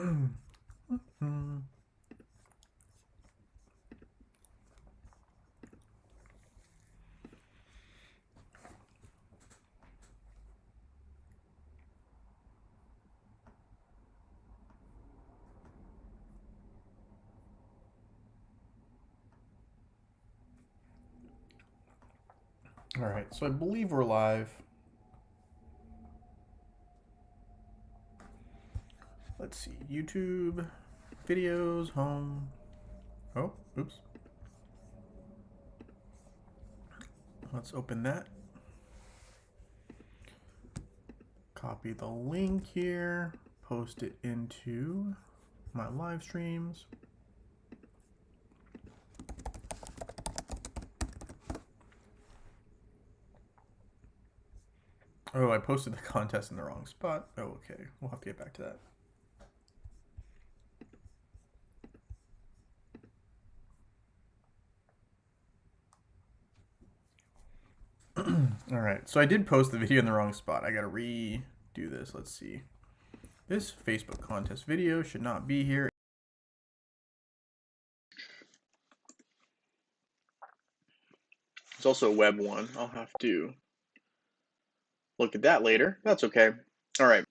All right, so I believe we're live. Let's see, YouTube, videos, home. Oh, oops. Let's open that. Copy the link here, post it into my live streams. Oh, I posted the contest in the wrong spot. Oh, okay. We'll have to get back to that. All right, so I did post the video in the wrong spot. I gotta redo this. Let's see. This Facebook contest video should not be here. It's also a web one. I'll have to look at that later. That's okay. All right.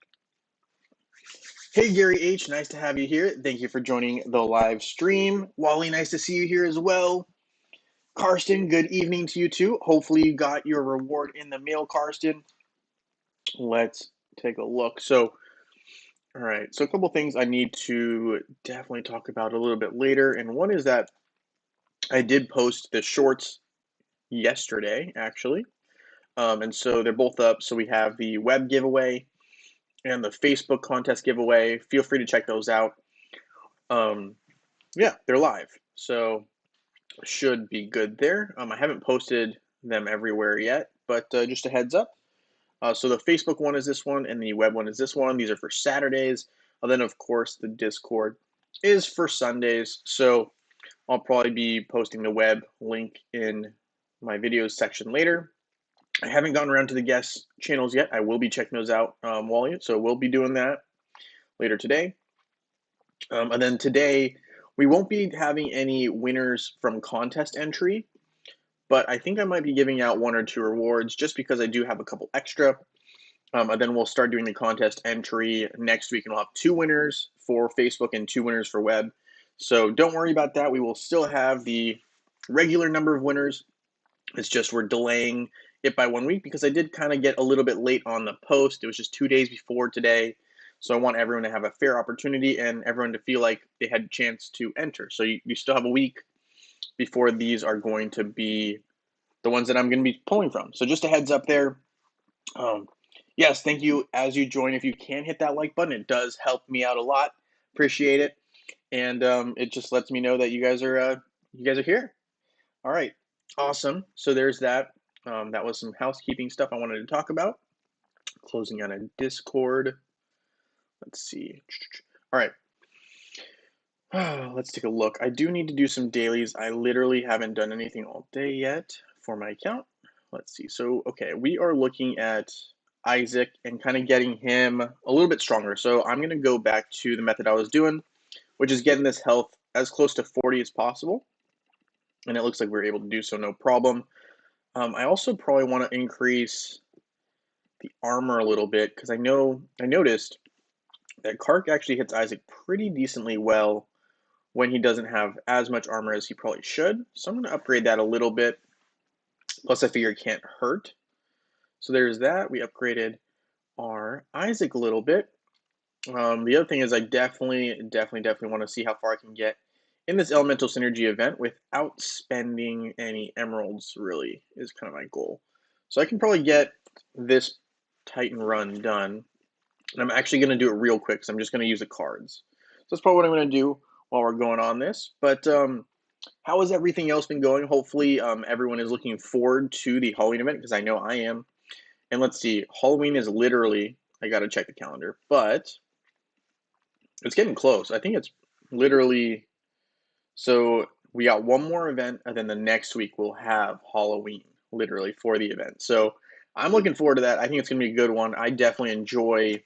Hey, Gary H. Nice to have you here. Thank you for joining the live stream. Wally, nice to see you here as well. Karsten, good evening to you too. Hopefully you got your reward in the mail, Karsten. Let's take a look. So, all right. So a couple things I need to definitely talk about a little bit later. And one is that I did post the shorts yesterday, actually. And so they're both up. So we have the web giveaway and the Facebook contest giveaway. Feel free to check those out. Yeah, they're live. So should be good there. I haven't posted them everywhere yet, but just a heads up. So the Facebook one is this one, and the web one is this one. These are for Saturdays. And then, of course, the Discord is for Sundays. So I'll probably be posting the web link in my videos section later. I haven't gotten around to the guest channels yet. I will be checking those out, Wally. So we'll be doing that later today. And then today, we won't be having any winners from contest entry, but I think I might be giving out one or two rewards just because I do have a couple extra. And then we'll start doing the contest entry next week, and we'll have two winners for Facebook and two winners for web. So don't worry about that. We will still have the regular number of winners. It's just we're delaying it by 1 week because I did kind of get a little bit late on the post. It was just 2 days before today. So I want everyone to have a fair opportunity and everyone to feel like they had a chance to enter. So you still have a week before these are going to be the ones that I'm going to be pulling from. So just a heads up there. Yes, thank you as you join. If you can hit that like button, it does help me out a lot. Appreciate it. And it just lets me know that you guys are here. All right. Awesome. So there's that. That was some housekeeping stuff I wanted to talk about. Closing out a Discord. Let's see. All right. Let's take a look. I do need to do some dailies. I literally haven't done anything all day yet for my account. Let's see. So, okay, we are looking at Isaac and kind of getting him a little bit stronger. So I'm going to go back to the method I was doing, which is getting this health as close to 40 as possible. And it looks like we're able to do so no problem. I also probably want to increase the armor a little bit because I noticed that Kark actually hits Isaac pretty decently well when he doesn't have as much armor as he probably should. So I'm going to upgrade that a little bit. Plus I figure it can't hurt. So there's that. We upgraded our Isaac a little bit. The other thing is I definitely want to see how far I can get in this elemental synergy event without spending any emeralds, really, is kind of my goal. So I can probably get this Titan run done. And I'm actually going to do it real quick because I'm just going to use the cards. So that's probably what I'm going to do while we're going on this. But how has everything else been going? Hopefully everyone is looking forward to the Halloween event because I know I am. And let's see, Halloween is literally, I got to check the calendar, but it's getting close. I think it's literally, so we got one more event, and then the next week we'll have Halloween, literally, for the event. So I'm looking forward to that. I think it's going to be a good one. I definitely enjoy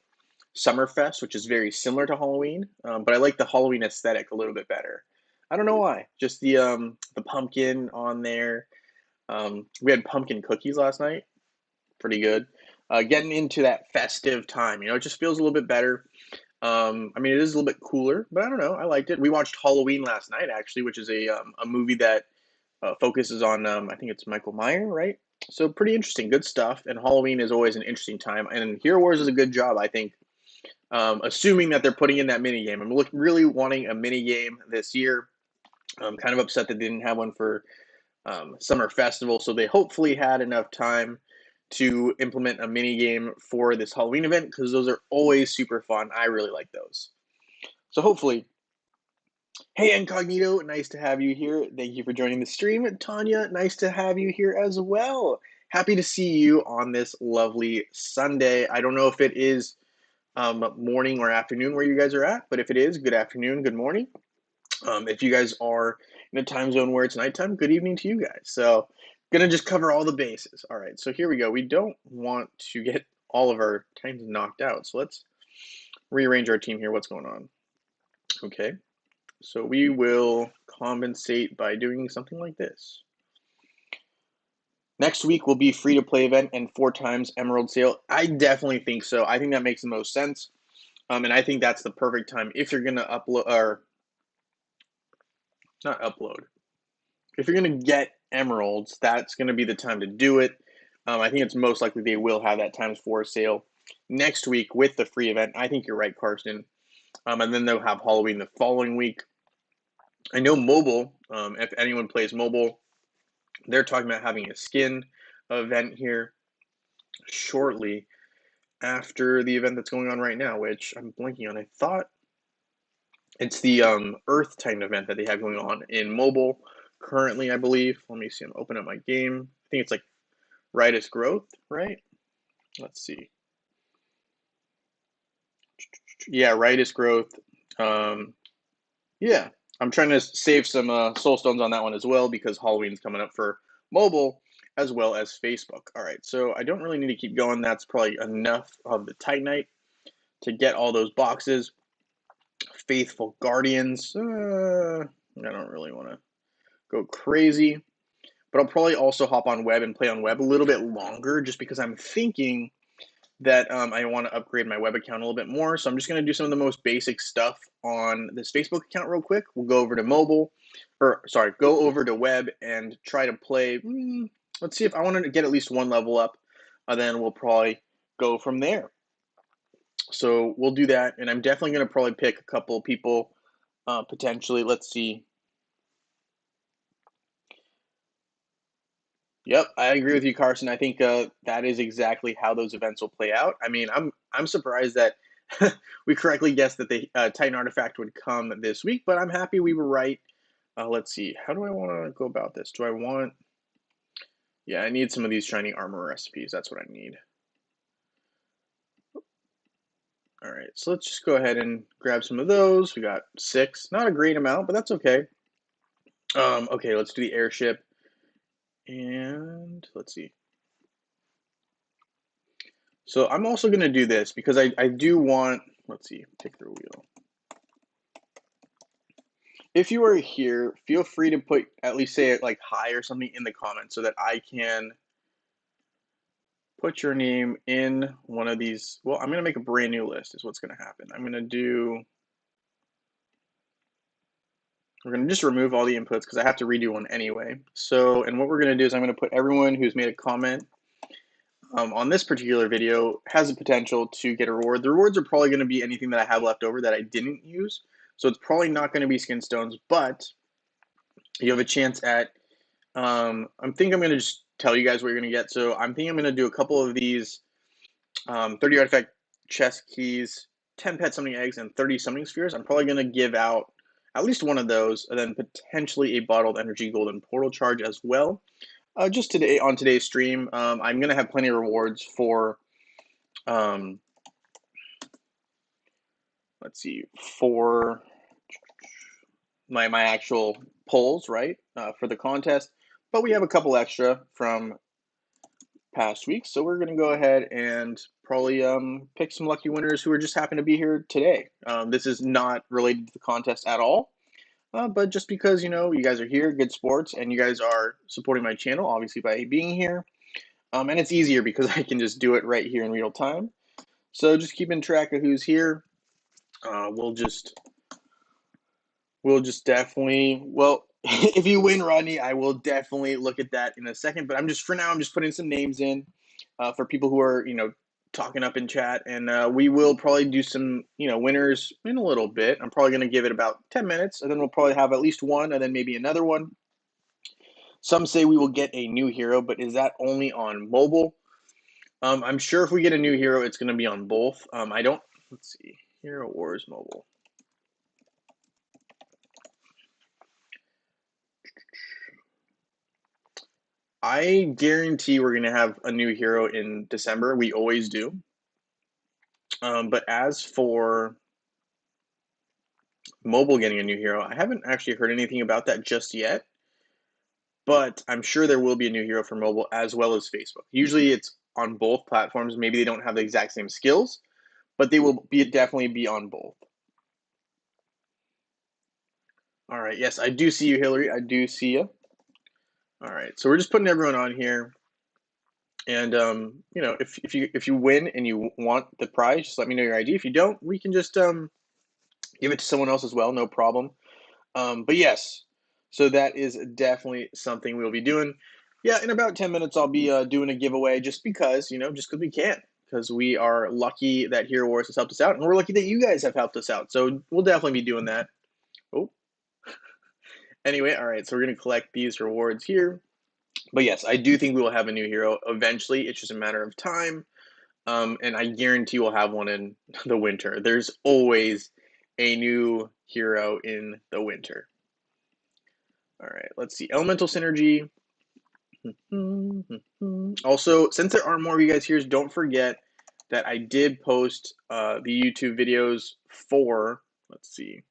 Summerfest, which is very similar to Halloween, but I like the Halloween aesthetic a little bit better. I don't know why. Just the pumpkin on there. We had pumpkin cookies last night. Pretty good. Getting into that festive time, it just feels a little bit better. I mean, it is a little bit cooler, but I don't know. I liked it. We watched Halloween last night, actually, which is a movie that focuses on, I think it's Michael Myers, right? So pretty interesting, good stuff. And Halloween is always an interesting time. And Hero Wars is a good job, I think. Assuming that they're putting in that mini game, I'm really wanting a mini game this year. I'm kind of upset that they didn't have one for Summer Festival, so they hopefully had enough time to implement a mini game for this Halloween event because those are always super fun. I really like those. So hopefully, hey Incognito, nice to have you here. Thank you for joining the stream. Tanya, nice to have you here as well. Happy to see you on this lovely Sunday. I don't know if it is morning or afternoon where you guys are at, but if it is, good afternoon, good morning. If you guys are in a time zone where it's nighttime, good evening to you guys. So, gonna just cover all the bases. All right, so here we go. We don't want to get all of our times knocked out, so let's rearrange our team here. What's going on? Okay, so we will compensate by doing something like this. Next week will be free-to-play event and 4 times Emerald sale. I definitely think so. I think that makes the most sense. And I think that's the perfect time if you're gonna upload, or not upload, if you're going to get emeralds, that's going to be the time to do it. I think it's most likely they will have that ×4 sale next week with the free event. I think you're right, Karsten. And then they'll have Halloween the following week. I know mobile, if anyone plays mobile, they're talking about having a skin event here shortly after the event that's going on right now, which I'm blanking on. I thought it's the Earth Titan event that they have going on in mobile currently, I believe. Let me see. I'm opening up my game. I think it's like Riotous Growth, right? Let's see. Yeah, Riotous Growth. Yeah, I'm trying to save some soul stones on that one as well because Halloween's coming up for mobile as well as Facebook. All right, so I don't really need to keep going. That's probably enough of the Titanite to get all those boxes. Faithful Guardians. I don't really want to go crazy, but I'll probably also hop on web and play on web a little bit longer just because I'm thinking that I want to upgrade my web account a little bit more. So I'm just going to do some of the most basic stuff on this Facebook account real quick. We'll go over to mobile, or sorry, go over to web and try to play. Let's see if I want to get at least one level up, then we'll probably go from there. So we'll do that, and I'm definitely going to probably pick a couple people potentially. Let's see. Yep, I agree with you, Carson. I think that is exactly how those events will play out. I mean, I'm surprised that we correctly guessed that the Titan artifact would come this week, but I'm happy we were right. Let's see. How do I want to go about this? Do I want? Yeah, I need some of these shiny armor recipes. That's what I need. All right, so let's just go ahead and grab some of those. We got 6. Not a great amount, but that's okay. Okay, let's do the airship. And let's see. So I'm also going to do this because I do want, let's see, pick the wheel. If you are here, feel free to put, at least say it like hi or something in the comments so that I can put your name in one of these. Well, I'm going to make a brand new list is what's going to happen. I'm going to do, we're going to just remove all the inputs because I have to redo one anyway. So, and what we're going to do is I'm going to put everyone who's made a comment on this particular video has the potential to get a reward. The rewards are probably going to be anything that I have left over that I didn't use. So it's probably not going to be skin stones, but you have a chance at, I'm going to just tell you guys what you're going to get. So I'm going to do a couple of these 30 artifact chest keys, 10 pet summoning eggs, and 30 summoning spheres. I'm probably going to give out at least one of those, and then potentially a bottled energy golden portal charge as well. Just today on today's stream, I'm going to have plenty of rewards for, let's see, for my actual polls, right, for the contest. But we have a couple extra from past week. So we're going to go ahead and probably pick some lucky winners who are just happen to be here today. This is not related to the contest at all. But just because, you guys are here, good sports, and you guys are supporting my channel, obviously, by being here. And it's easier because I can just do it right here in real time. So just keeping track of who's here. We'll just definitely, well, if you win, Rodney, I will definitely look at that in a second. But for now, I'm just putting some names in for people who are, talking up in chat. And we will probably do some, winners in a little bit. I'm probably going to give it about 10 minutes, and then we'll probably have at least one, and then maybe another one. Some say we will get a new hero, but is that only on mobile? I'm sure if we get a new hero, it's going to be on both. Let's see, Hero Wars Mobile. I guarantee we're going to have a new hero in December. We always do. But as for mobile getting a new hero, I haven't actually heard anything about that just yet. But I'm sure there will be a new hero for mobile as well as Facebook. Usually it's on both platforms. Maybe they don't have the exact same skills, but they will definitely be on both. All right. Yes, I do see you, Hillary. I do see you. All right. So we're just putting everyone on here. And if you win and you want the prize, just let me know your ID. If you don't, we can just give it to someone else as well, no problem. But yes, so that is definitely something we'll be doing. Yeah, in about 10 minutes, I'll be doing a giveaway just because we can. Because we are lucky that Hero Wars has helped us out, and we're lucky that you guys have helped us out. So we'll definitely be doing that. Oh. Anyway, all right, so we're going to collect these rewards here. But yes, I do think we will have a new hero eventually. It's just a matter of time. And I guarantee we'll have one in the winter. There's always a new hero in the winter. All right, let's see. Elemental Synergy. Also, since there are more of you guys here, don't forget that I did post the YouTube videos for, let's see,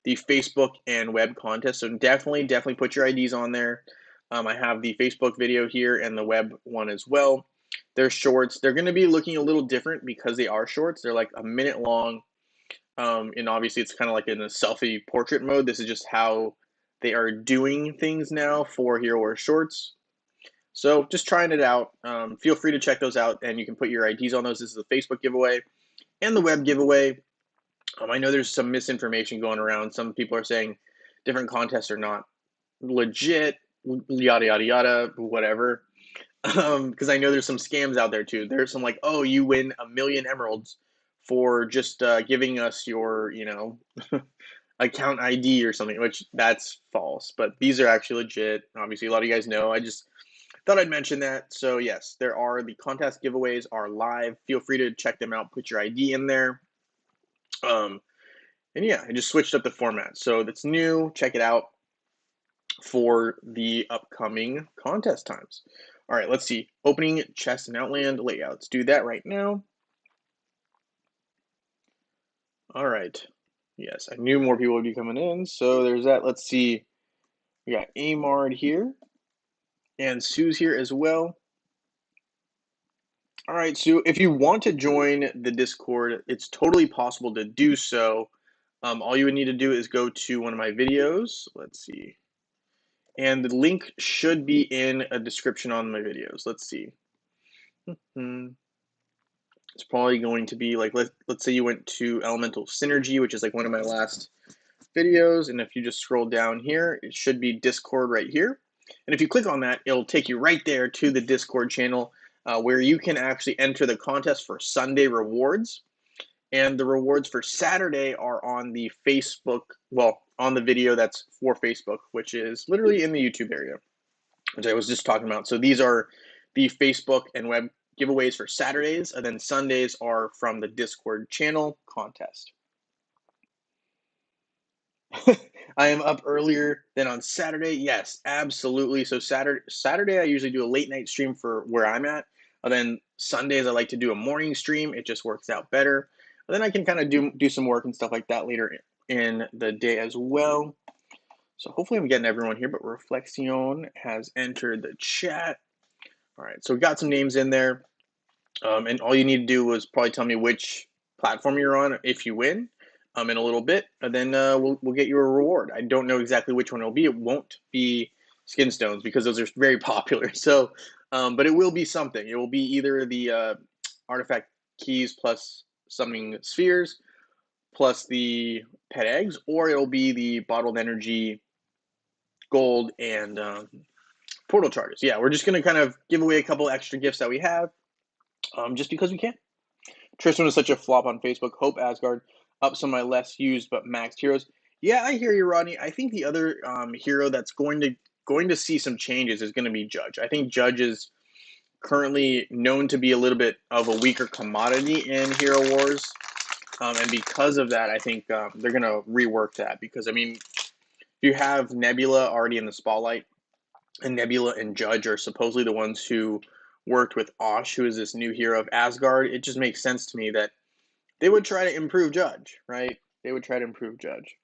the Facebook and web contest. So definitely put your IDs on there. I have the Facebook video here and the web one as well. They're shorts. They're going to be looking a little different because they are shorts. They're like a minute long. And obviously it's kind of like in a selfie portrait mode. This is just how they are doing things now for Hero Wars Shorts. So just trying it out. Feel free to check those out, and you can put your IDs on those. This is the Facebook giveaway and the web giveaway. I know there's some misinformation going around. Some people are saying different contests are not legit, yada, yada, yada, whatever. Because I know there's some scams out there too. There's some like, oh, you win 1,000,000 emeralds for just giving us your, account ID or something, which that's false. But these are actually legit. Obviously, a lot of you guys know. I just thought I'd mention that. So yes, the contest giveaways are live. Feel free to check them out. Put your ID in there. And yeah, I just switched up the format. So that's new. Check it out for the upcoming contest times. All right, let's see. Opening chest and outland layouts. Do that right now. All right. Yes, I knew more people would be coming in. So there's that. Let's see. We got Amard here. And Sue's here as well. All right, Sue, if you want to join the Discord, it's totally possible to do so. All you would need to do is go to one of my videos. Let's see. And the link should be in a description on my videos. Let's see. It's probably going to be like, let's say you went to Elemental Synergy, which is like one of my last videos. And if you just scroll down here, it should be Discord right here. And if you click on that, it'll take you right there to the Discord channel where you can actually enter the contest for Sunday rewards. And the rewards for Saturday are on the Facebook, well, on the video that's for Facebook, which is literally in the YouTube area, which I was just talking about. So these are the Facebook and web giveaways for Saturdays, and then Sundays are from the Discord channel contest. I am up earlier than on Saturday. Yes, absolutely. So Saturday, I usually do a late night stream for where I'm at. And then Sundays, I like to do a morning stream. It just works out better. And then I can kind of do some work and stuff like that later in the day as well. So hopefully I'm getting everyone here, but Reflexion has entered the chat. All right, so we got some names in there, and all you need to do was probably tell me which platform you're on if you win, in a little bit, and then we'll get you a reward. I don't know exactly which one it'll be. It won't be skin stones because those are very popular. So, but it will be something. It will be either the artifact keys plus summoning spheres plus the pet eggs, or it'll be the bottled energy gold and portal charges. Yeah, we're just going to kind of give away a couple extra gifts that we have, just because we can. Tristan was such a flop on Facebook. Hope Asgard up some of my less used but maxed heroes. Yeah, I hear you, Rodney. I think the other hero that's going to see some changes is going to be Judge. I think Judge is currently known to be a little bit of a weaker commodity in Hero Wars, and because of that, I think they're going to rework that. Because I mean, you have Nebula already in the spotlight, and Nebula and Judge are supposedly the ones who worked with Osh, who is this new hero of Asgard. It just makes sense to me that they would try to improve Judge, right? They would try to improve Judge.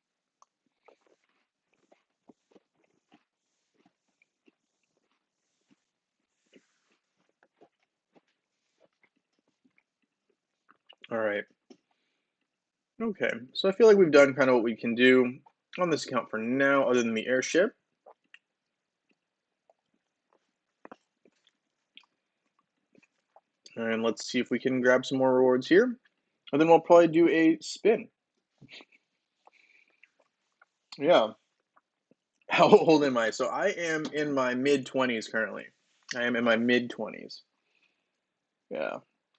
All right. Okay. So I feel like we've done kind of what we can do on this account for now, other than the airship. And let's see if we can grab some more rewards here. And then we'll probably do a spin. Yeah. How old am I? So I am in my mid-20s currently. I am in my mid-20s. Yeah.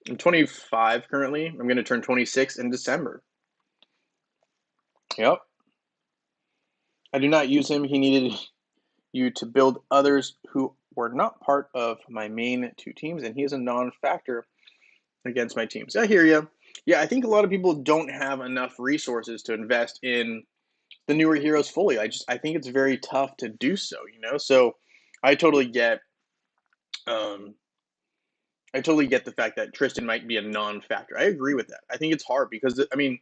I'm 25 currently. I'm going to turn 26 in December. Yep. I do not use him. He needed you to build others who were not part of my main two teams, and he is a non-factor against my teams. I hear you. Yeah, I think a lot of people don't have enough resources to invest in the newer heroes fully. I think it's very tough to do so, you know? So I totally get um I totally get the fact that Tristan might be a non-factor. I agree with that. I think it's hard because I mean,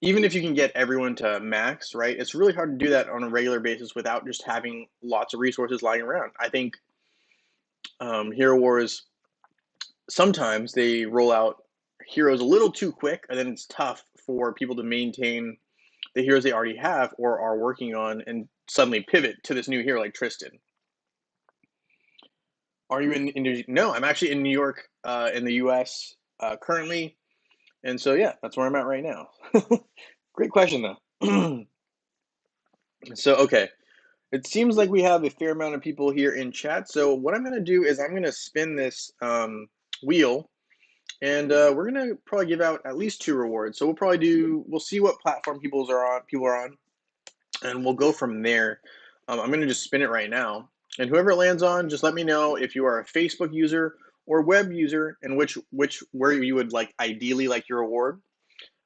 even if you can get everyone to max, right? It's really hard to do that on a regular basis without just having lots of resources lying around. I think Hero Wars sometimes they roll out heroes a little too quick, and then it's tough for people to maintain the heroes they already have or are working on and suddenly pivot to this new hero like Tristan. Are you in No, I'm actually in New York, in the US, currently. And so, yeah, that's where I'm at right now. Great question, though. So, okay. It seems like we have a fair amount of people here in chat. So, what I'm going to do is I'm going to spin this wheel, and we're going to probably give out at least 2 rewards. So, we'll see what platform people are on, and we'll go from there. I'm going to just spin it right now. And whoever it lands on, just let me know if you are a Facebook user or web user and where you would ideally like your reward.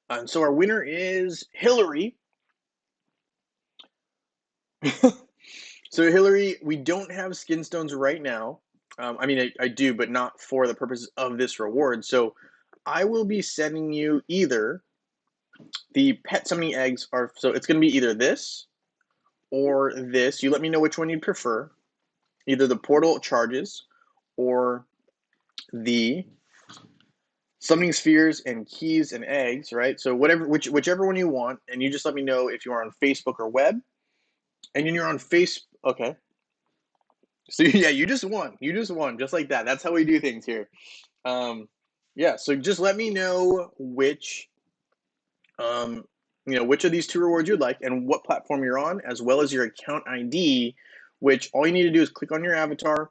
And so our winner is Hillary. So Hillary, we don't have skin stones right now. I mean, I do, but not for the purposes of this reward. So I will be sending you either the pet summoning eggs are. So it's going to be either this or this. You let me know which one you prefer. Either the portal charges or the summoning spheres and keys and eggs, right? So whichever one you want, and you just let me know if you are on Facebook or web. And then you're on Facebook. Okay. So yeah, you just won. You just won, just like that. That's how we do things here. Um, yeah. So just let me know um, which of these 2 rewards you'd like and what platform you're on, as well as your account ID. Which all you need to do is click on your avatar,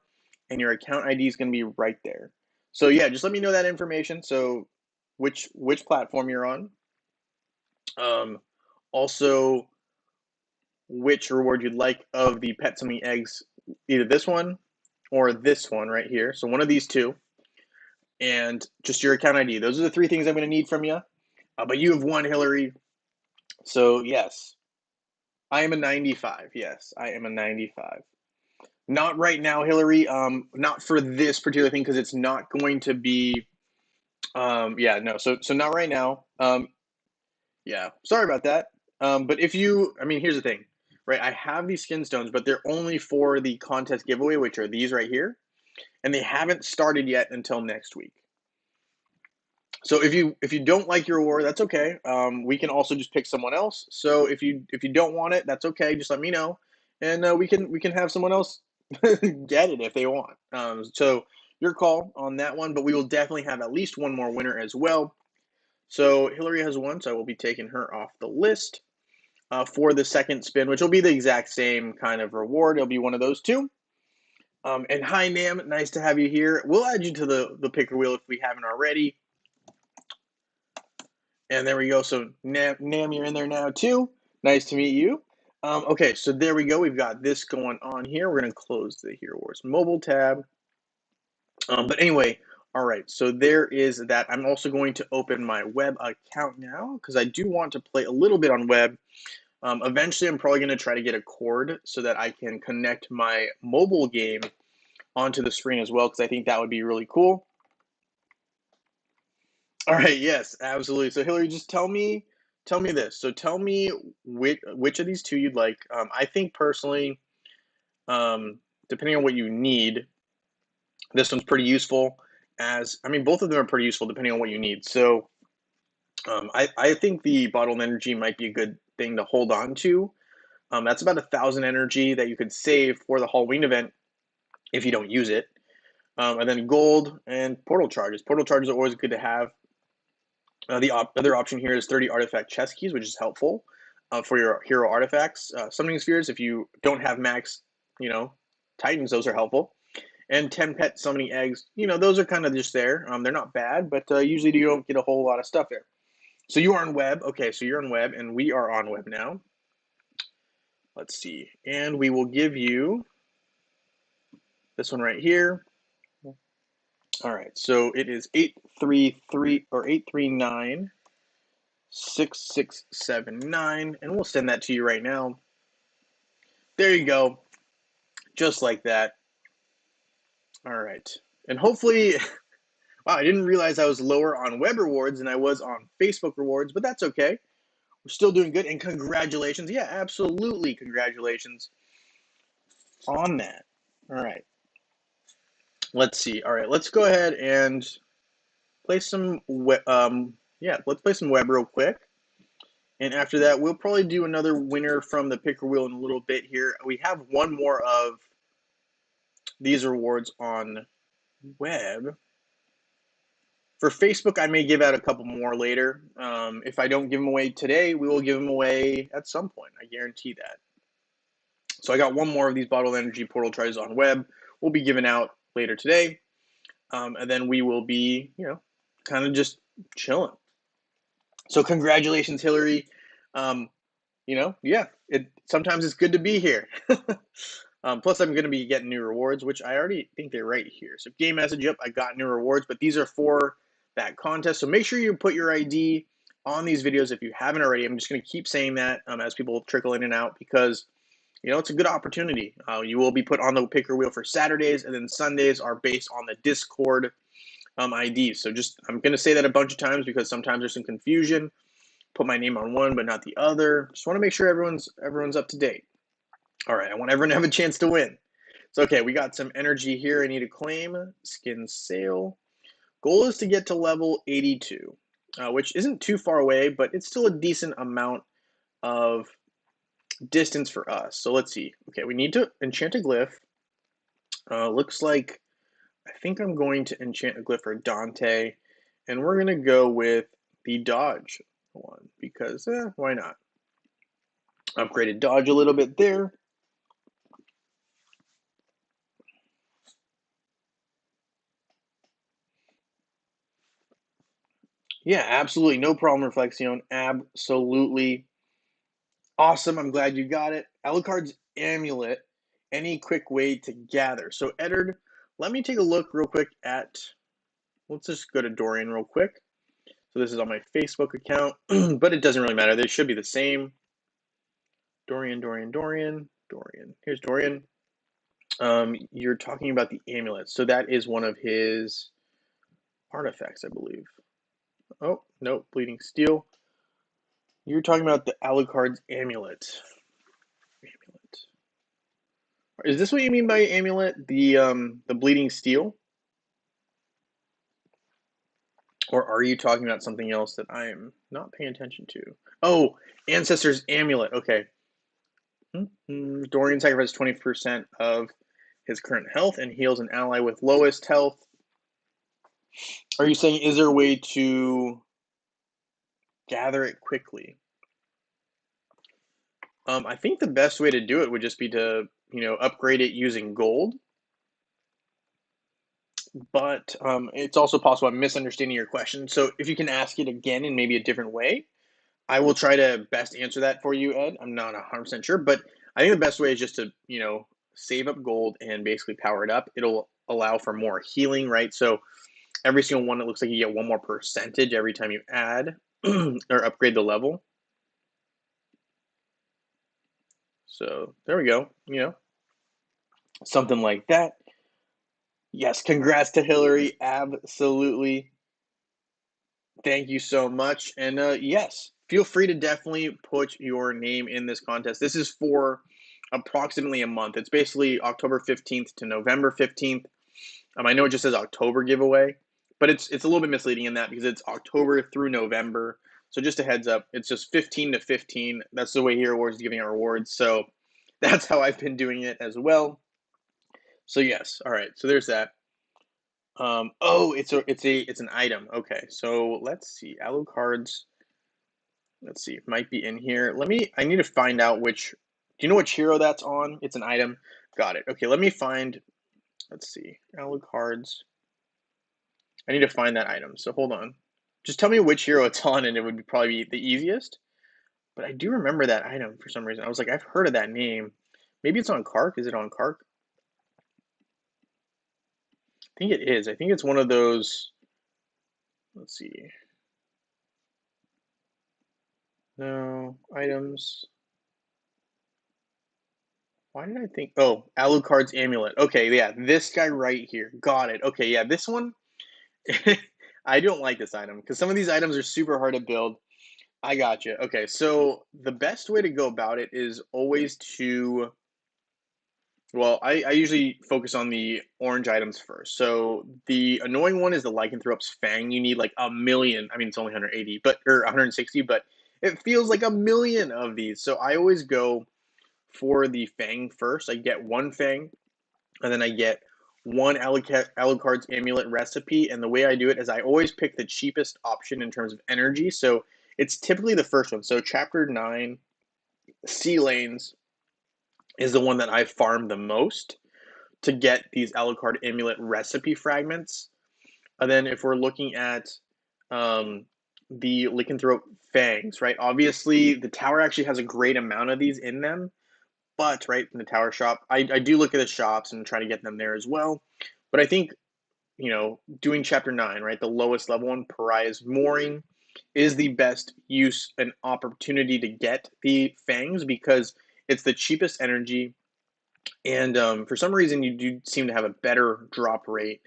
and your account ID is going to be right there. So yeah, just let me know that information. So which platform you're on. Um, Also, which reward you'd like of the pet summoning eggs, either this one or this one right here. So one of these 2, and just your account ID. Those are the 3 things I'm going to need from you. But you have won, Hillary. So yes, I am a 95. Yes, I am a 95. Not right now, Hillary. Not for this particular thing because it's not going to be. Yeah, no. So not right now. Yeah, sorry about that. But I mean, here's the thing, right? I have these skin stones, but they're only for the contest giveaway, which are these right here. and they haven't started yet until next week. So if you don't like your reward, that's okay. We can also just pick someone else. So if you don't want it, that's okay. Just let me know, and we can have someone else get it if they want. So your call on that one, but we will definitely have at least one more winner as well. So Hillary has won, so I will be taking her off the list for the second spin, which will be the exact same kind of reward. It'll be one of those two. And hi, Nam, nice to have you here. We'll add you to the picker wheel if we haven't already. And there we go. So Nam, you're in there now too. Nice to meet you. Okay, so there we go. We've got this going on here. We're going to close the Hero Wars mobile tab. But anyway, all right, so there is that. I'm also going to open my web account now because I do want to play a little bit on web. Eventually, I'm probably going to try to get a cord so that I can connect my mobile game onto the screen as well, because I think that would be really cool. All right, yes, absolutely. So Hillary, just tell me this. So tell me which of these two you'd like. I think personally, depending on what you need, this one's pretty useful. I mean, both of them are pretty useful depending on what you need. So I think the bottled energy might be a good thing to hold on to. That's about 1,000 energy that you could save for the Halloween event if you don't use it. And then gold and portal charges. Portal charges are always good to have. The other option here is 30 artifact chest keys, which is helpful for your hero artifacts. Summoning spheres, if you don't have max, titans, those are helpful. And 10 pet summoning eggs, those are kind of just there. They're not bad, but usually you don't get a whole lot of stuff there. So you are on web. Okay, so you're on web, and we are on web now. Let's see. And we will give you this one right here. All right, so it is 833 or 839 6679, and we'll send that to you right now. There you go, just like that. All right, and hopefully, wow, I didn't realize I was lower on web rewards than I was on Facebook rewards, but that's okay. We're still doing good, and congratulations. Yeah, absolutely, congratulations on that. All right, let's see. All right, let's go ahead and play some web. Let's play some web real quick. And after that, we'll probably do another winner from the picker wheel in a little bit here. We have one more of these rewards on web. For Facebook, I may give out a couple more later. If I don't give them away today, we will give them away at some point. I guarantee that. So I got one more of these bottled energy portal charges on web. We'll be giving out later today. And then we will be, kind of just chilling. So congratulations, Hillary. Sometimes it's good to be here. Plus, I'm going to be getting new rewards, which I already think they're right here. So game message, yep, I got new rewards, but these are for that contest. So make sure you put your ID on these videos if you haven't already. I'm just going to keep saying that as people trickle in and out because, it's a good opportunity. You will be put on the picker wheel for Saturdays, and then Sundays are based on the Discord IDs. So I'm going to say that a bunch of times because sometimes there's some confusion. Put my name on one but not the other. Just want to make sure everyone's up to date. All right, I want everyone to have a chance to win. So okay, we got some energy here I need to claim. Skin sale. Goal is to get to level 82, which isn't too far away, but it's still a decent amount of distance for us. So let's see. Okay, we need to enchant a glyph. Looks like I think I'm going to enchant a glyph for Dante, and we're going to go with the dodge one because why not? Upgraded dodge a little bit there. Yeah, absolutely. No problem, Reflexion. Absolutely. Awesome. I'm glad you got it. Alucard's Amulet. Any quick way to gather? So, Eddard, let me take a look real quick at. Let's just go to Dorian real quick. So, this is on my Facebook account, but it doesn't really matter. They should be the same. Dorian. Here's Dorian. You're talking about the amulet. So, that is one of his artifacts, I believe. Oh, no, Bleeding Steel. You're talking about the Alucard's Amulet. Is this what you mean by Amulet? The bleeding steel? Or are you talking about something else that I am not paying attention to? Oh, Ancestor's Amulet. Okay. Dorian sacrifices 20% of his current health and heals an ally with lowest health. Are you saying, is there a way to gather it quickly? I think the best way to do it would just be to, upgrade it using gold. But it's also possible I'm misunderstanding your question. So if you can ask it again in maybe a different way, I will try to best answer that for you, Ed. I'm not 100% sure, but I think the best way is just to, save up gold and basically power it up. It'll allow for more healing, right? So every single one, it looks like you get one more percentage every time you add or upgrade the level. So there we go. Something like that. Yes, congrats to Hillary. Absolutely. Thank you so much. And yes, feel free to definitely put your name in this contest. This is for approximately a month. It's basically October 15th to November 15th. I know it just says October giveaway, but it's a little bit misleading in that because it's October through November. So just a heads up, it's just 15 to 15. That's the way Hero Awards is giving out rewards. So that's how I've been doing it as well. So yes, all right. So there's that. Oh, it's an item. Okay, so let's see. Alucard's. Let's see. It might be in here. I need to find out which. Do you know which hero that's on? It's an item. Got it. Okay, let me find. Let's see. Alucard's. I need to find that item. So hold on. Just tell me which hero it's on, and it would probably be the easiest. But I do remember that item for some reason. I was like, I've heard of that name. Maybe it's on Kark. Is it on Kark? I think it is. I think it's one of those. Let's see. No items. Why did I think? Oh, Alucard's Amulet. Okay, yeah, this guy right here. Got it. Okay, yeah, this one. I don't like this item because some of these items are super hard to build. I got you. Okay, so the best way to go about it is always to. Well, I usually focus on the orange items first. So the annoying one is the Lycanthrope's Fang. You need like a million. I mean, it's only 180, but or 160, but it feels like a million of these. So I always go for the Fang first. I get one Fang, and then I get one Alucard's Amulet recipe. And the way I do it is I always pick the cheapest option in terms of energy. So it's typically the first one. So Chapter 9, Sea Lanes, is the one that I farm the most to get these Alucard Amulet recipe fragments. And then if we're looking at um, the Lycanthrope Fangs, right? Obviously, the tower actually has a great amount of these in them. But right in the tower shop, I do look at the shops and try to get them there as well. But I think doing chapter 9, right, the lowest level one, Pariah's Mooring, is the best use and opportunity to get the fangs because it's the cheapest energy, and for some reason you do seem to have a better drop rate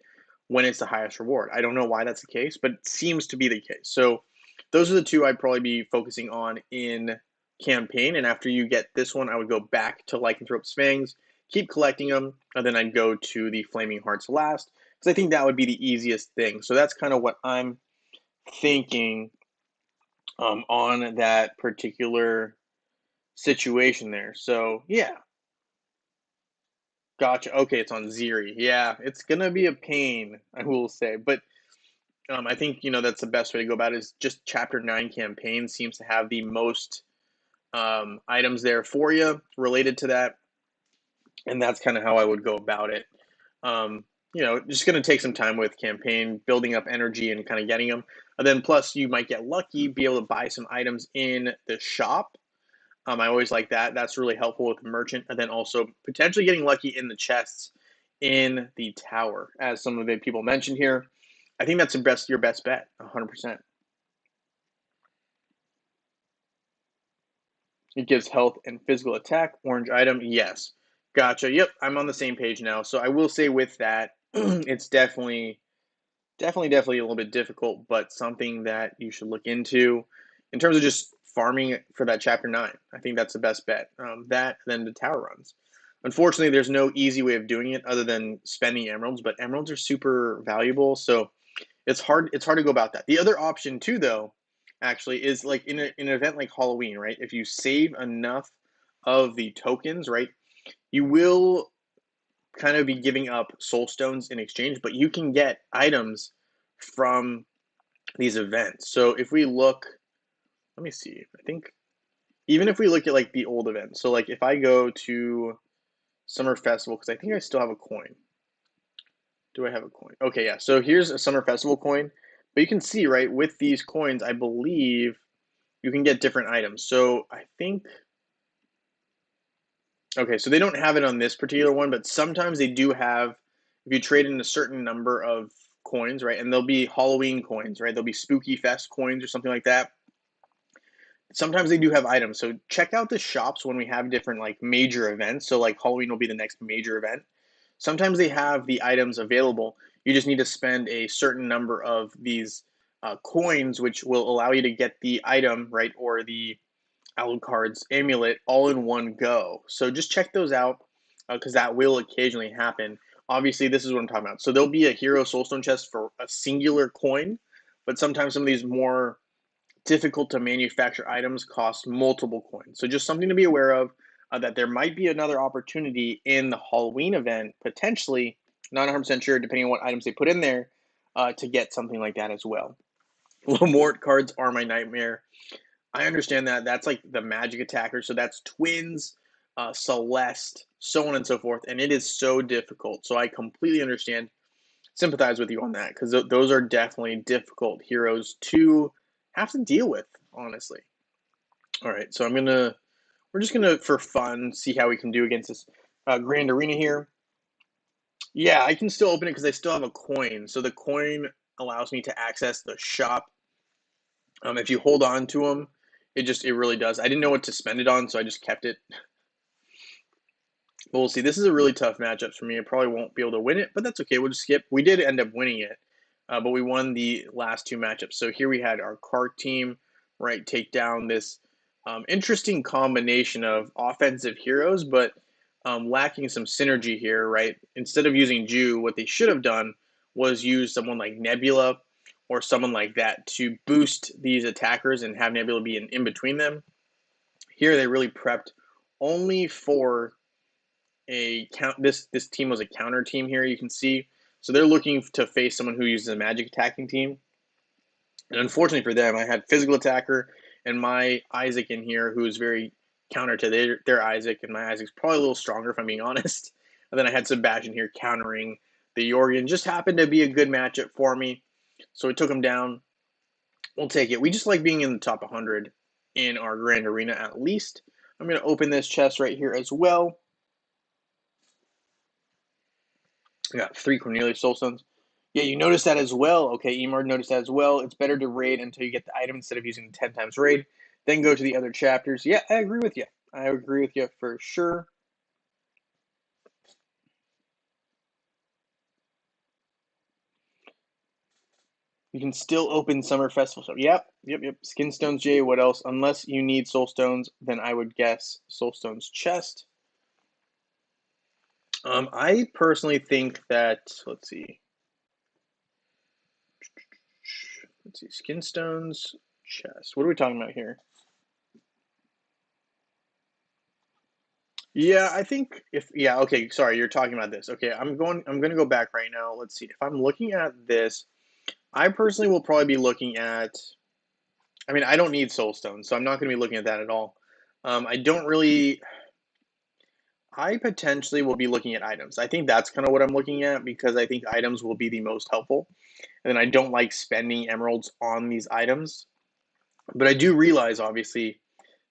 when it's the highest reward. I don't know why that's the case, but it seems to be the case. So those are the two I'd probably be focusing on in campaign. And after you get this one, I would go back to Lycanthrope's Fangs, keep collecting them, and then I'd go to the Flaming Hearts last, because I think that would be the easiest thing. So that's kind of what I'm thinking on that particular situation there. So yeah, gotcha. Okay, it's on Ziri. Yeah, it's gonna be a pain, I will say. But I think that's the best way to go about it. Is just Chapter 9 campaign seems to have the most items there for you related to that, and that's kind of how I would go about it. Um, just gonna take some time with campaign, building up energy and kind of getting them, and then plus you might get lucky, be able to buy some items in the shop. I always like that. That's really helpful with the merchant, and then also potentially getting lucky in the chests in the tower, as some of the people mentioned here. I think that's your best bet, 100%. It gives health and physical attack. Orange item, yes. Gotcha. Yep, I'm on the same page now. So I will say with that, it's definitely a little bit difficult, but something that you should look into in terms of just farming for that chapter 9. I think that's the best bet. That, then the tower runs. Unfortunately, there's no easy way of doing it other than spending emeralds, but emeralds are super valuable, so it's hard to go about that. The other option too, though, actually, is like in an event like Halloween, right? If you save enough of the tokens, right, you will kind of be giving up soul stones in exchange, but you can get items from these events. So if we look, let me see. I think even if we look at like the old events, so like if I go to Summer Festival, because I think I still have a coin. Do I have a coin? Okay, yeah. So here's a Summer Festival coin. But you can see, right, with these coins, I believe you can get different items. So I think, okay, so they don't have it on this particular one, but sometimes they do have, if you trade in a certain number of coins, right, and they'll be Halloween coins, right? They'll be Spooky Fest coins or something like that. Sometimes they do have items. So check out the shops when we have different like major events. So like Halloween will be the next major event. Sometimes they have the items available. You just need to spend a certain number of these coins, which will allow you to get the item, right, or the Alucard's Amulet all in one go. So just check those out because that will occasionally happen. Obviously, this is what I'm talking about. So there'll be a Hero Soulstone chest for a singular coin, but sometimes some of these more difficult to manufacture items cost multiple coins. So just something to be aware of, that there might be another opportunity in the Halloween event, potentially, not 100% sure, depending on what items they put in there, to get something like that as well. Lamort cards are my nightmare. I understand that. That's like the magic attacker. So that's twins, Celeste, so on and so forth. And it is so difficult. So I completely understand, sympathize with you on that because those are definitely difficult heroes to have to deal with, honestly. All right, so we're just gonna, for fun, see how we can do against this Grand Arena here. Yeah, I can still open it because I still have a coin. So the coin allows me to access the shop. If you hold on to them, it really does. I didn't know what to spend it on, so I just kept it. But we'll see. This is a really tough matchup for me. I probably won't be able to win it, but that's okay. We'll just skip. We did end up winning it, but we won the last two matchups. So here we had our Kark team, right, take down this interesting combination of offensive heroes, but lacking some synergy here, right? Instead of using Ju, what they should have done was use someone like Nebula or someone like that to boost these attackers and have Nebula be in between them. Here they really prepped only for a count. This team was a counter team here. You can see, so they're looking to face someone who uses a magic attacking team. And unfortunately for them, I had physical attacker and my Isaac in here, who is very counter to their Isaac, and my Isaac's probably a little stronger if I'm being honest. And then I had Sebastian here countering the Jorgen. Just happened to be a good matchup for me, so we took him down. We'll take it. We just like being in the top 100 in our Grand Arena at least. I'm going to open this chest right here as well. I got 3 Cornelius Soulstones. Yeah, you noticed that as well. Okay, Emard noticed that as well. It's better to raid until you get the item instead of using 10 times raid. Then go to the other chapters. Yeah, I agree with you. I agree with you for sure. You can still open Summer Festival. So, yep. Skinstones, Jay. What else? Unless you need Soulstones, then I would guess Soulstones chest. I personally think that, let's see. Skinstones chest. What are we talking about here? Yeah, I think okay, sorry, you're talking about this. Okay, I'm gonna go back right now. Let's see. If I'm looking at this, I personally will probably be looking at, I mean, I don't need soul stones, so I'm not gonna be looking at that at all. I don't really, I potentially will be looking at items. I think that's kind of what I'm looking at because I think items will be the most helpful. And I don't like spending emeralds on these items. But I do realize, obviously,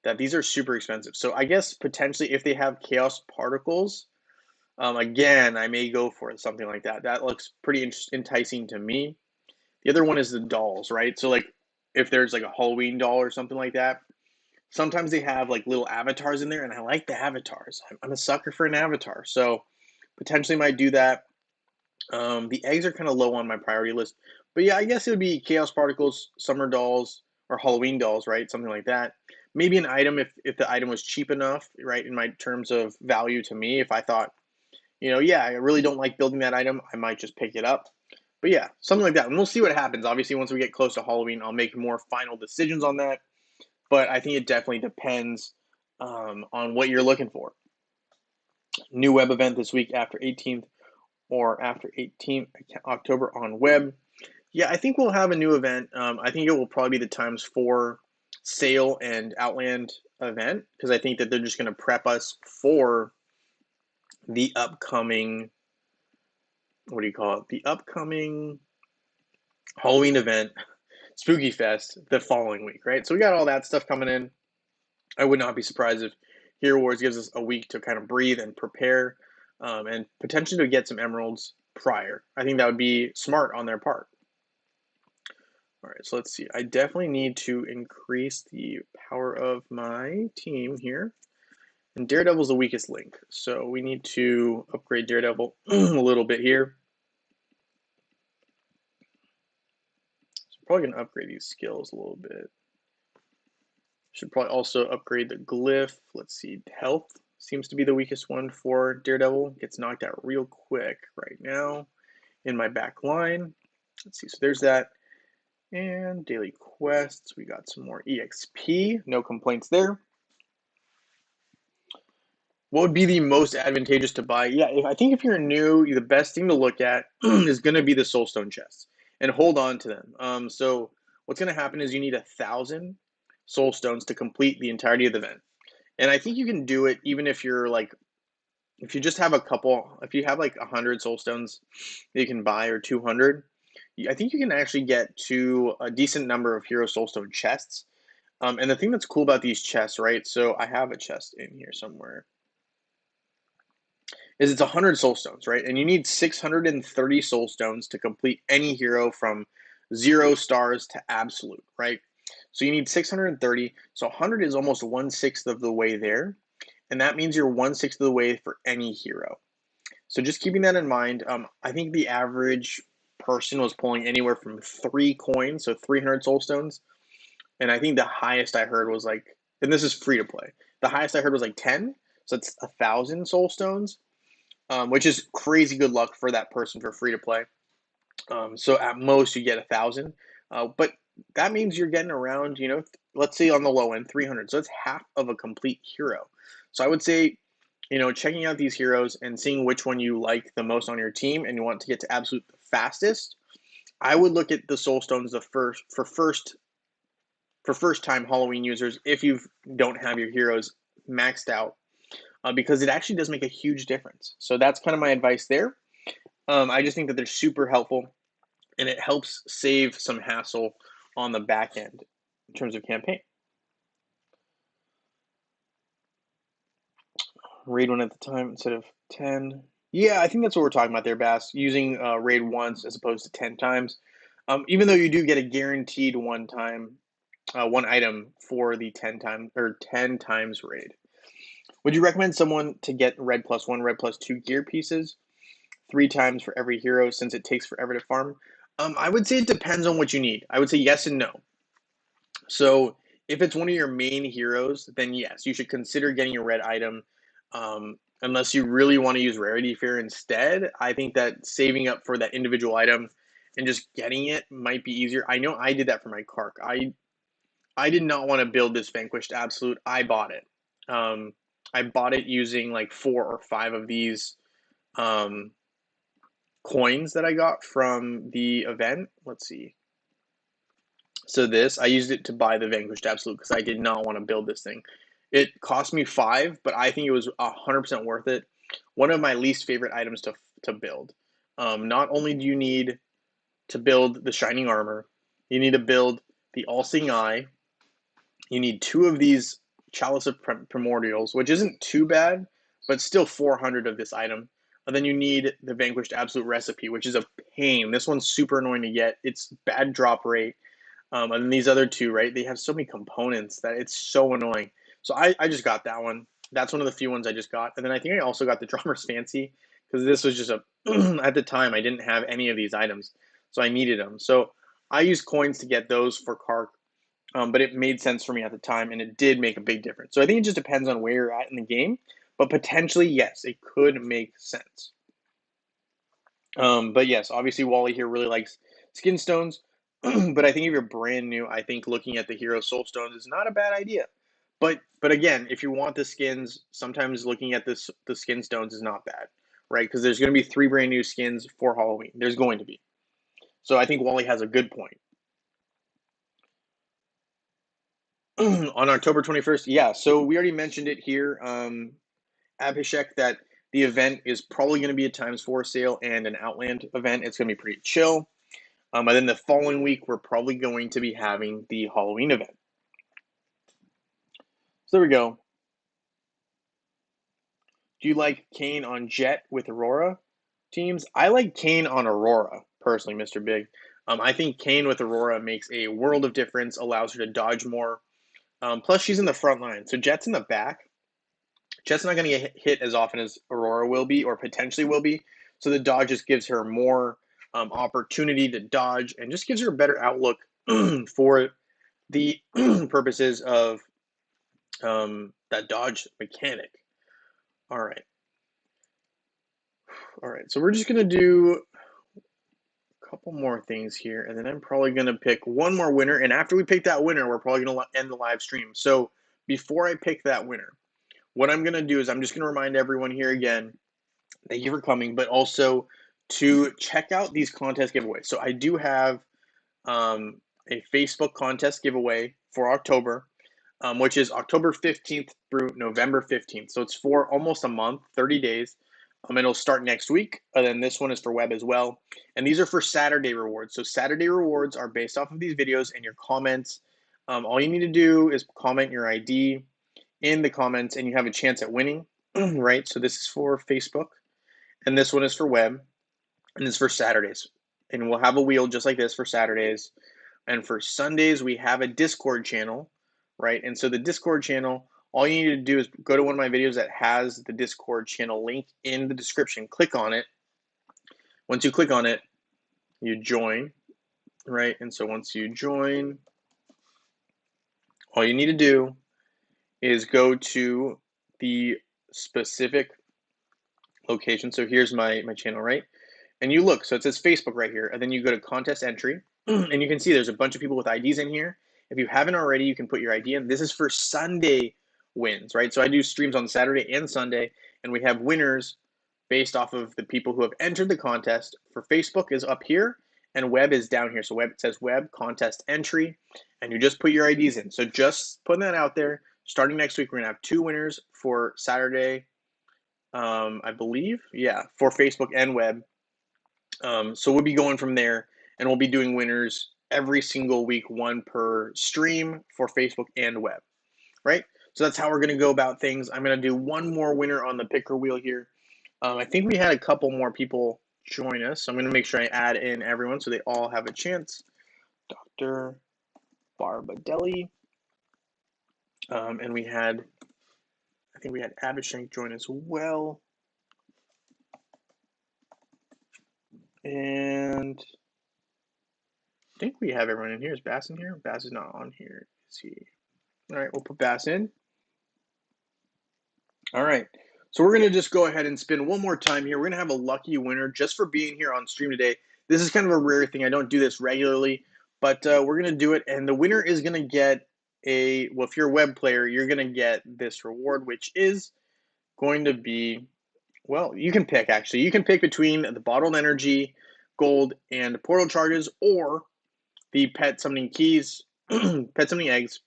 that these are super expensive. So I guess potentially if they have chaos particles, again, I may go for something like that. That looks pretty enticing to me. The other one is the dolls, right? So like if there's like a Halloween doll or something like that, sometimes they have like little avatars in there, and I like the avatars. I'm a sucker for an avatar, so potentially might do that. The eggs are kind of low on my priority list, but yeah, I guess it would be chaos particles, summer dolls, or Halloween dolls, right? Something like that. maybe an item if the item was cheap enough, right, in my terms of value to me. If I thought, yeah, I really don't like building that item, I might just pick it up. But yeah, something like that. And we'll see what happens. Obviously, once we get close to Halloween, I'll make more final decisions on that. But I think it definitely depends on what you're looking for. New web event this week after 18th or after 18th October on web. Yeah, I think we'll have a new event. I think it will probably be the ×4 sale and Outland event because I think that they're just going to prep us for the upcoming, what do you call it? The upcoming Halloween event, Spooky Fest, the following week, right? So we got all that stuff coming in. I would not be surprised if Hero Wars gives us a week to kind of breathe and prepare and potentially to get some emeralds prior. I think that would be smart on their part. All right, so let's see. I definitely need to increase the power of my team here. And Daredevil's the weakest link, so we need to upgrade Daredevil a little bit here. So probably gonna upgrade these skills a little bit. Should probably also upgrade the glyph. Let's see, health seems to be the weakest one for Daredevil. Gets knocked out real quick right now in my back line. Let's see, so there's that. And daily quests, we got some more EXP, no complaints there. What would be the most advantageous to buy? Yeah, I think if you're new, the best thing to look at is going to be the soulstone chests and hold on to them. So what's going to happen is you need 1,000 soulstones to complete the entirety of the event. And I think you can do it even if you're like, if you just have a couple, if you have like 100 soulstones that you can buy or 200, I think you can actually get to a decent number of hero soulstone chests. And the thing that's cool about these chests, right? So I have a chest in here somewhere. Is it's 100 soulstones, right? And you need 630 soulstones to complete any hero from 0 stars to absolute, right? So you need 630. So 100 is almost 1/6 of the way there. And that means you're 1/6 of the way for any hero. So just keeping that in mind, I think the average person was pulling anywhere from 3 coins, so 300 soulstones. And I think the highest I heard was like, and this is free to play, the highest I heard was like 10. So it's 1,000 soulstones. Which is crazy good luck for that person for free to play. So at most you get 1,000, but that means you're getting around, let's say on the low end 300. So that's half of a complete hero. So I would say, checking out these heroes and seeing which one you like the most on your team and you want to get to absolute fastest. I would look at the soul stones for first time Halloween users if you don't have your heroes maxed out because it actually does make a huge difference. So that's kind of my advice there. I just think that they're super helpful, and it helps save some hassle on the back end in terms of campaign. Raid 1 at the time instead of 10. Yeah, I think that's what we're talking about there, Bass. Using raid once as opposed to 10 times. Even though you do get a guaranteed one item for the 10 times raid. Would you recommend someone to get red +1, red +2 gear pieces 3 times for every hero since it takes forever to farm? I would say it depends on what you need. I would say yes and no. So if it's one of your main heroes, then yes, you should consider getting a red item. Unless you really want to use Rarity Fear instead, I think that saving up for that individual item and just getting it might be easier. I know I did that for my Kark. I did not want to build this Vanquished Absolute. I bought it. I bought it using like 4 or 5 of these coins that I got from the event. Let's see. So I used it to buy the Vanquished Absolute because I did not want to build this thing. It cost me 5, but I think it was 100% worth it. One of my least favorite items to build. Not only do you need to build the Shining Armor, you need to build the All-Seeing Eye. You need 2 of these Chalice of Primordials, which isn't too bad, but still 400 of this item. And then you need the Vanquished Absolute Recipe, which is a pain. This one's super annoying to get. It's bad drop rate. And then these other 2, right? They have so many components that it's so annoying. So I just got that one. That's one of the few ones I just got. And then I think I also got the Drummer's Fancy because this was just at the time, I didn't have any of these items. So I needed them. So I used coins to get those for Kark. but it made sense for me at the time, and it did make a big difference. So I think it just depends on where you're at in the game, but potentially, yes, it could make sense. But yes, obviously Wally here really likes skin stones, but I think if you're brand new, I think looking at the hero soul stones is not a bad idea. But again, if you want the skins, sometimes looking at the skin stones is not bad, right? Because there's going to be 3 brand new skins for Halloween. There's going to be. So I think Wally has a good point. On October 21st, yeah. So we already mentioned it here, Abhishek, that the event is probably going to be a times 4 sale and an Outland event. It's going to be pretty chill. And then the following week, we're probably going to be having the Halloween event. So there we go. Do you like Kane on Jet with Aurora teams? I like Kane on Aurora, personally, Mr. Big. I think Kane with Aurora makes a world of difference, allows her to dodge more. Plus, she's in the front line. So Jet's in the back. Jet's not going to get hit as often as Aurora will be, or potentially will be. So the dodge just gives her more opportunity to dodge and just gives her a better outlook for the purposes of that dodge mechanic. All right. All right. So we're just going to do a couple more things here, and then I'm probably going to pick one more winner. And after we pick that winner, we're probably going to end the live stream. So before I pick that winner, what I'm going to do is I'm just going to remind everyone here again, thank you for coming, but also to check out these contest giveaways. So I do have a Facebook contest giveaway for October, which is October 15th through November 15th. So it's for almost a month, 30 days. It'll start next week. And then this one is for web as well. And these are for Saturday rewards. So Saturday rewards are based off of these videos and your comments. All you need to do is comment your ID in the comments and you have a chance at winning, right? So this is for Facebook and this one is for web and this is for Saturdays. And we'll have a wheel just like this for Saturdays. And for Sundays, we have a Discord channel, right? And so the Discord channel, all you need to do is go to one of my videos that has the Discord channel link in the description. Click on it. Once you click on it, you join, right? And so once you join, all you need to do is go to the specific location. So here's my channel, right? And you look, so it says Facebook right here, and then you go to contest entry, and you can see there's a bunch of people with IDs in here. If you haven't already, you can put your ID in. This is for Sunday wins, right? So I do streams on Saturday and Sunday, and we have winners based off of the people who have entered the contest. For Facebook is up here, and web is down here. So web, it says web contest entry, and you just put your IDs in. So just putting that out there. Starting next week, we're gonna have 2 winners for Saturday, I believe, yeah, for Facebook and web. So we'll be going from there, and we'll be doing winners every single week, 1 per stream for Facebook and web, right? So that's how we're going to go about things. I'm going to do 1 more winner on the picker wheel here. I think we had a couple more people join us, so I'm going to make sure I add in everyone so they all have a chance. Dr. Barbadelli, and we had, I think we had Abhishek join as well. And I think we have everyone in here. Is Bass in here? Bass is not on here. Is he? All right, we'll put Bass in. All right, so we're going to just go ahead and spin one more time here. We're going to have a lucky winner just for being here on stream today. This is kind of a rare thing. I don't do this regularly, but we're going to do it. And the winner is going to get a, well, if you're a web player, you're going to get this reward, which is going to be, well, you can pick, actually. You can pick between the bottled energy, gold, and portal charges, or the pet summoning keys, pet summoning eggs,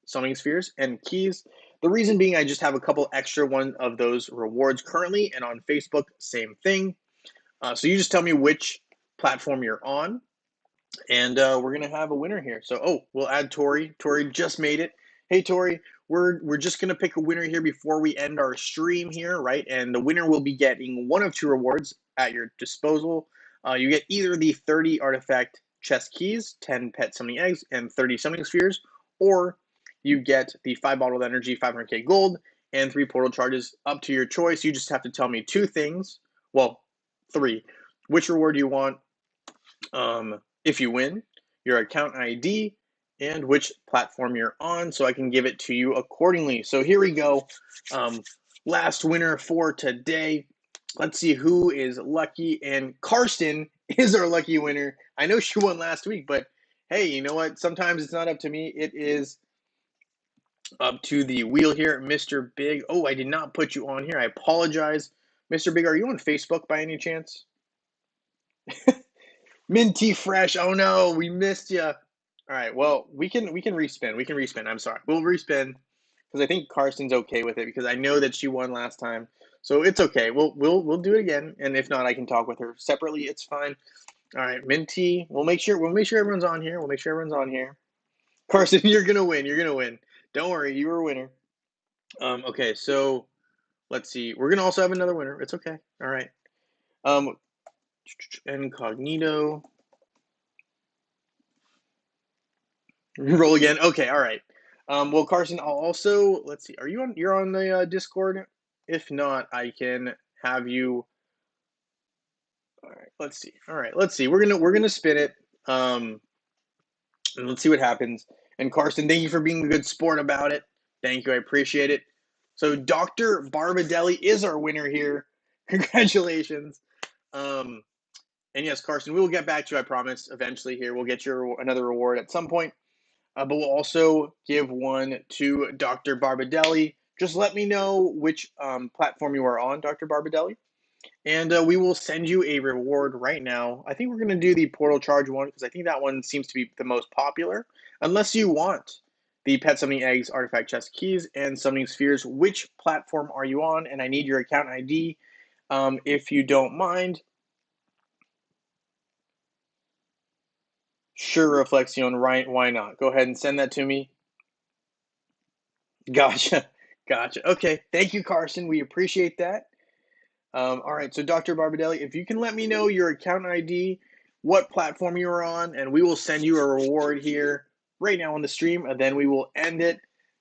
summoning spheres, and keys. The reason being I just have a couple extra one of those rewards currently, and on Facebook, same thing. So you just tell me which platform you're on, and we're going to have a winner here. So, oh, we'll add Tori. Tori just made it. Hey, Tori, we're just going to pick a winner here before we end our stream here, right? And the winner will be getting one of 2 rewards at your disposal. You get either the 30 artifact chest keys, 10 pet summoning eggs, and 30 summoning spheres, or you get the 5 bottled energy, 500k gold, and 3 portal charges, up to your choice. You just have to tell me 2 things. Well, 3. Which reward you want if you win, your account ID, and which platform you're on so I can give it to you accordingly. So here we go. Last winner for today. Let's see who is lucky. And Karsten is our lucky winner. I know she won last week, but hey, you know what? Sometimes it's not up to me. It is up to the wheel here, Mr. Big. Oh, I did not put you on here. I apologize. Mr. Big, are you on Facebook by any chance? Minty Fresh. Oh no, we missed you. All right. Well, we can respin. We can respin. I'm sorry. We'll respin because I think Carson's okay with it because I know that she won last time, so it's okay. We'll do it again, and if not, I can talk with her separately. It's fine. All right, Minty. We'll make sure everyone's on here. We'll make sure everyone's on here. Carson, you're gonna win. You're gonna win. Don't worry, you were a winner. Okay, so let's see. We're gonna also have another winner. It's okay. All right. Um, Incognito. Roll again. Okay, all right. Well, Carson, I'll also let's see. Are you on? You're on the Discord. If not, I can have you. All right. Let's see. All right. Let's see. We're gonna spin it. And let's see what happens. And Carson, thank you for being a good sport about it. Thank you. I appreciate it. So Dr. Barbadelli is our winner here. Congratulations. Um, and yes, Carson, we will get back to you. I promise. Eventually, here we'll get you another reward at some point. But we'll also give one to Dr. Barbadelli. Just let me know which platform you are on, Dr. Barbadelli, and we will send you a reward right now. I think we're going to do the portal charge one because I think that one seems to be the most popular. Unless you want the Pet Summoning Eggs, Artifact Chest Keys, and Summoning Spheres, which platform are you on? And I need your account ID if you don't mind. Sure, Reflexion, right? Why not? Go ahead and send that to me. Gotcha. Gotcha. Okay. Thank you, Carson. We appreciate that. All right. So, Dr. Barbadelli, if you can let me know your account ID, what platform you are on, and we will send you a reward here right now on the stream, and then we will end it.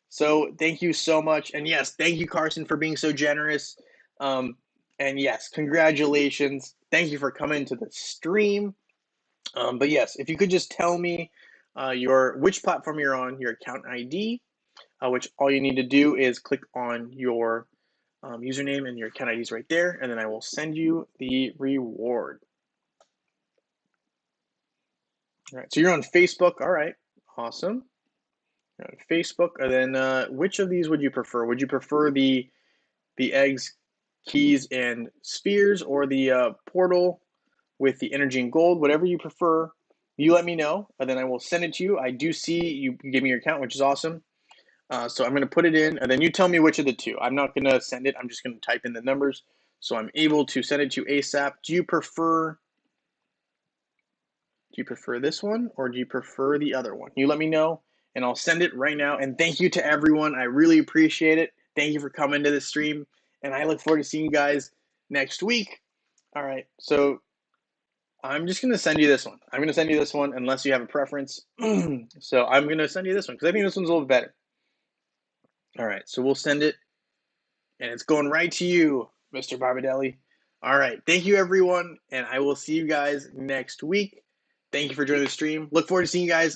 So, thank you so much. And yes, thank you, Carson, for being so generous. And yes, congratulations. Thank you for coming to the stream. But yes, if you could just tell me which platform you're on, your account ID, which all you need to do is click on your username and your account ID is right there, and then I will send you the reward. All right, so you're on Facebook. All right, awesome. You're on Facebook, and then which of these would you prefer? Would you prefer the eggs, keys, and spheres, or the portal with the energy and gold? Whatever you prefer, you let me know, and then I will send it to you. I do see you gave me your account, which is awesome. So I'm going to put it in, and then you tell me which of the two. I'm not going to send it. I'm just going to type in the numbers, so I'm able to send it to you ASAP. Do you prefer this one, or do you prefer the other one? You let me know, and I'll send it right now. And thank you to everyone. I really appreciate it. Thank you for coming to the stream, and I look forward to seeing you guys next week. All right, so I'm just going to send you this one. I'm going to send you this one unless you have a preference. So I'm going to send you this one because I think this one's a little better. All right, so we'll send it, and it's going right to you, Mr. Barbadelli. All right, thank you, everyone, and I will see you guys next week. Thank you for joining the stream. Look forward to seeing you guys